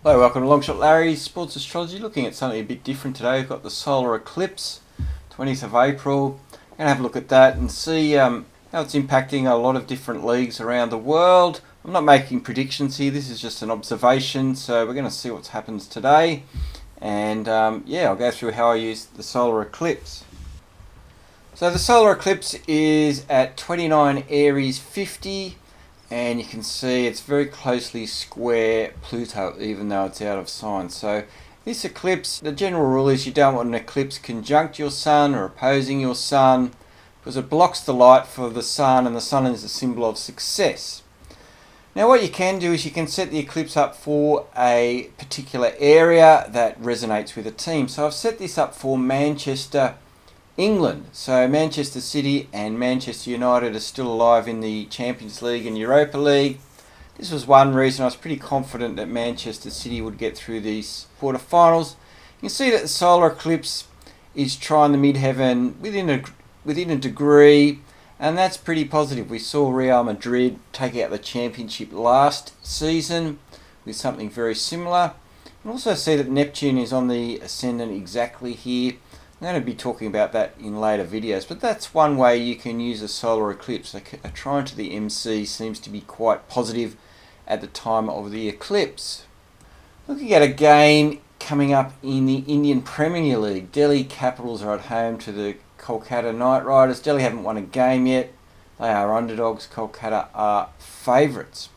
Hello, welcome to Longshot Larry's Sports Astrology. Looking at something a bit different today. We've got the solar eclipse, 20th of April. We're going to have a look at that and see how it's impacting a lot of different leagues around the world. I'm not making predictions here, this is just an observation, so we're going to see what happens today. And I'll go through how I use the solar eclipse. So the solar eclipse is at 29 Aries 50. And you can see it's very closely square Pluto, even though it's out of sign. So this eclipse, the general rule is you don't want an eclipse conjunct your sun or opposing your sun, because it blocks the light for the sun, and the sun is a symbol of success. Now what you can do is you can set the eclipse up for a particular area that resonates with a team. So I've set this up for Manchester, England. So Manchester City and Manchester United are still alive in the Champions League and Europa League. This was one reason I was pretty confident that Manchester City would get through these quarterfinals. You can see that the solar eclipse is trying the midheaven within a degree, and that's pretty positive. We saw Real Madrid take out the championship last season with something very similar. You can also see that Neptune is on the ascendant exactly here. I'm going to be talking about that in later videos, but that's one way you can use a solar eclipse. A trine to the MC seems to be quite positive at the time of the eclipse. Looking at a game coming up in the Indian Premier League, Delhi Capitals are at home to the Kolkata Knight Riders. Delhi haven't won a game yet. They are underdogs. Kolkata are favourites.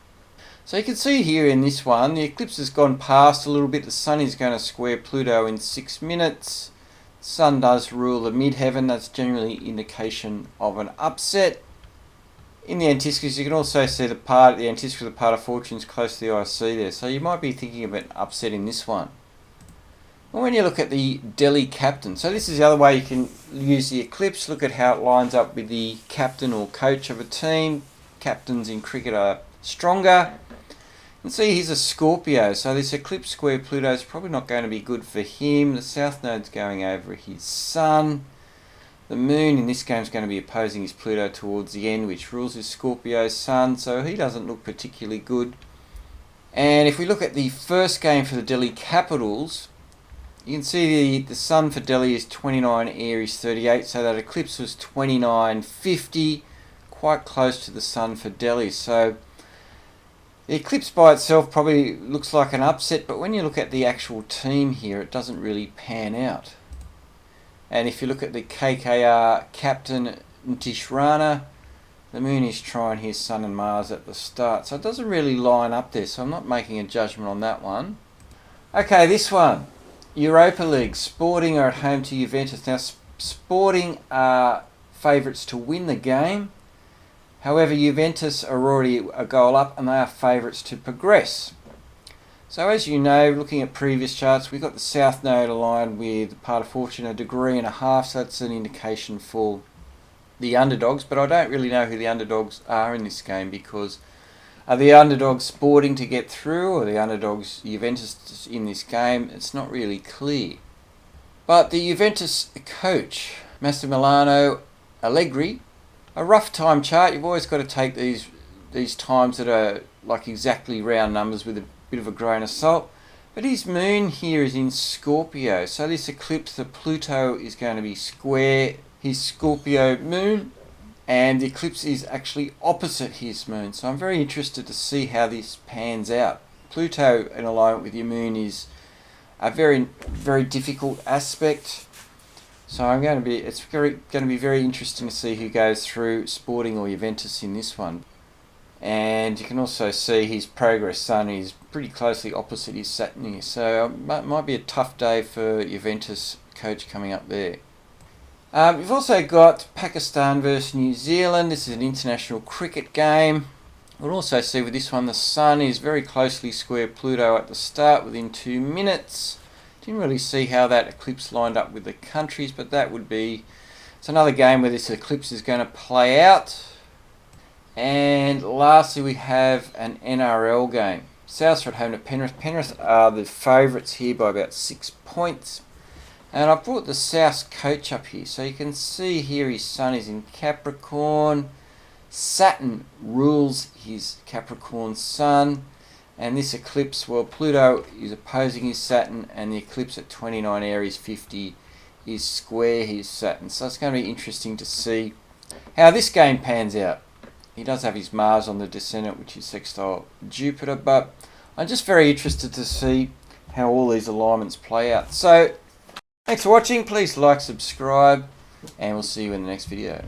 So you can see here in this one, the eclipse has gone past a little bit. The sun is going to square Pluto in 6 minutes. Sun does rule the midheaven. That's generally indication of an upset. In the antithesis, you can also see the antithesis of the part of fortune is close to the IC there. So you might be thinking of an upset in this one. And when you look at the Delhi captain, so this is the other way you can use the eclipse. Look at how it lines up with the captain or coach of a team. Captains in cricket are stronger. And see, he's a Scorpio, so this eclipse square Pluto is probably not going to be good for him. The south node's going over his sun. The moon in this game is going to be opposing his Pluto towards the end, which rules his Scorpio sun, so he doesn't look particularly good. And if we look at the first game for the Delhi Capitals, you can see the sun for Delhi is 29 Aries 38, so that eclipse was 29/50, quite close to the sun for Delhi. So the eclipse by itself probably looks like an upset, but when you look at the actual team here, it doesn't really pan out. And if you look at the KKR captain Nitish Rana, the moon is trying his sun and Mars at the start, so it doesn't really line up there, so I'm not making a judgment on that one. Okay, this one, Europa League. Sporting are at home to Juventus. Now, Sporting are favourites to win the game. However, Juventus are already a goal up and they are favourites to progress. So as you know, looking at previous charts, we've got the south node aligned with the part of fortune 1.5 degrees, so that's an indication for the underdogs, but I don't really know who the underdogs are in this game, because are the underdogs Sporting to get through, or the underdogs Juventus in this game? It's not really clear. But the Juventus coach, Massimiliano Allegri, a rough time chart. You've always got to take these times that are like exactly round numbers with a bit of a grain of salt. But his moon here is in Scorpio, so this eclipse, the Pluto is going to be square his Scorpio moon, and the eclipse is actually opposite his moon. So I'm very interested to see how this pans out. Pluto in alignment with your moon is a very, very difficult aspect. So it's going to be very interesting to see who goes through, Sporting or Juventus in this one. And you can also see his progress sun is pretty closely opposite his Saturn here. So it might be a tough day for Juventus coach coming up there. We've also got Pakistan versus New Zealand. This is an international cricket game. We'll also see with this one, the sun is very closely square Pluto at the start within 2 minutes. Didn't really see how that eclipse lined up with the countries, but it's another game where this eclipse is going to play out. And lastly, we have an NRL game. Souths are at home to Penrith. Penrith are the favourites here by about 6 points. And I've brought the Souths coach up here, so you can see here his sun is in Capricorn. Saturn rules his Capricorn sun. And this eclipse, well, Pluto is opposing his Saturn, and the eclipse at 29 Aries 50 is square his Saturn. So it's going to be interesting to see how this game pans out. He does have his Mars on the descendant, which is sextile Jupiter, but I'm just very interested to see how all these alignments play out. So thanks for watching. Please like, subscribe, and we'll see you in the next video.